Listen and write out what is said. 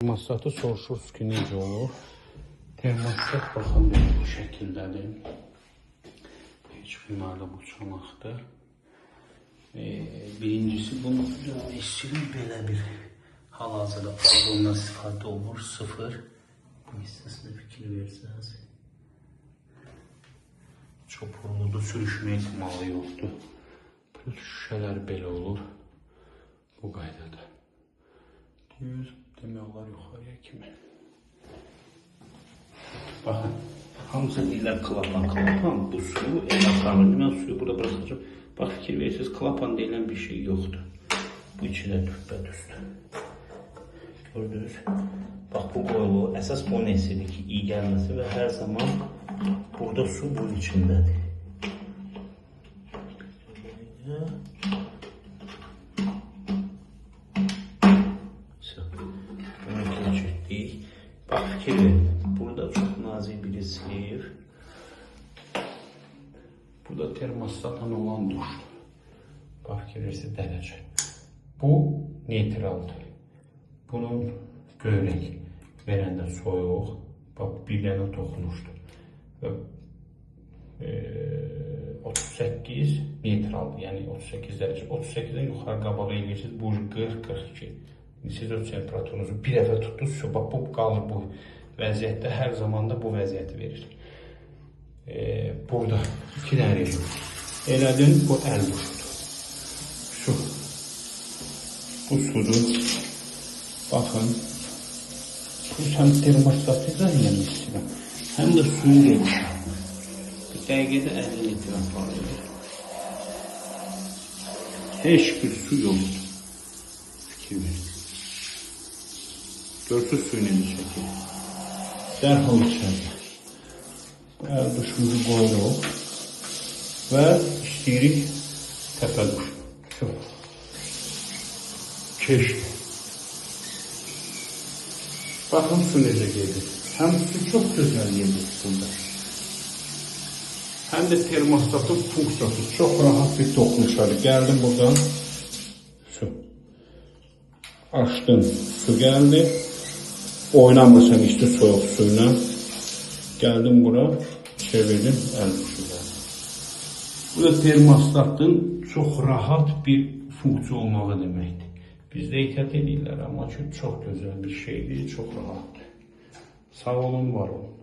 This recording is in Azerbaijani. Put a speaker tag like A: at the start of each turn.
A: Termostatı soruşuruz ki necə olur. Termostat baxın bu şəkildədir. Heç bunlarla bu çanaqdır. Birincisi bunu istəyirəm belə bir hal-hazırda ondan istifadə olunur. 0. Bu hissəsinə fikir versəniz. Çopurludu sürüşmə ihtimalı yoxdur. Plus şüşələr belə olur. Bu qaydada. Düz demək olar yuxarıya kimi. Baxın, hamısı deyirlər klapan. Bu suyu axarır. Mən suyu burada bıraxacağım. Bax, fikir verirsiniz, klapan deyilən bir şey yoxdur. Bu içində düzbədüzdür. Gördünüz? Bax, bu qoyulu. Əsas bu nəsidir ki, iyi gəlməsi və hər zaman burada su bunun içindədir. Bax, fikir verin. Burada çox nazik bir seyir. Burada termostatla olan duşdur. Bax, fikir verirsiniz, dərəcə. Bu neytraldır. Bunun göynək verəndə soyuq. Bax, bir dənə toxunuşdur. Və 38 neytraldır. Yəni 38 dərəcə. 38-dən yuxarı qabağa eləyirsiniz. Bu 40-42. Siz o temperaturunuzu bir dəfə tutdunuz, bax bu qalır bu vəziyyətdə, hər zaman da bu vəziyyəti verir. Burada 2 dənə rejim. Elədin, bu əl duşudur. Su. Bu sudur. Baxın. Bu həm termostatı da eləmək istəyirəm. Həm də suyu gelişir. Bir dəqiqədə 50 litre aparılır. Heç bir su yoxdur. Fikir verin. Görsüz suyunu çəkir. Dərhal içəridə. Əl duşumuzu qoyuruq və istəyirik təpə duş. Çox. Keşdir. Baxın su necə gedir. Həm su çox gözəl gedir burada. Həm də termostatın funksiyası çox rahat bir toxunuşları. Gəldim buradan su. Açdın, su gəldi. Oynamırsan işte soğuk suyla. Geldim bura, çevirdim, el duşuyla. Bu da termostatın çox rahat bir funksiya olmağı deməkdir. Bizdə ehtiyat edirlər, amma ki, çox gözəl bir şeydir, çox rahatdır. Sağ olun, var olun.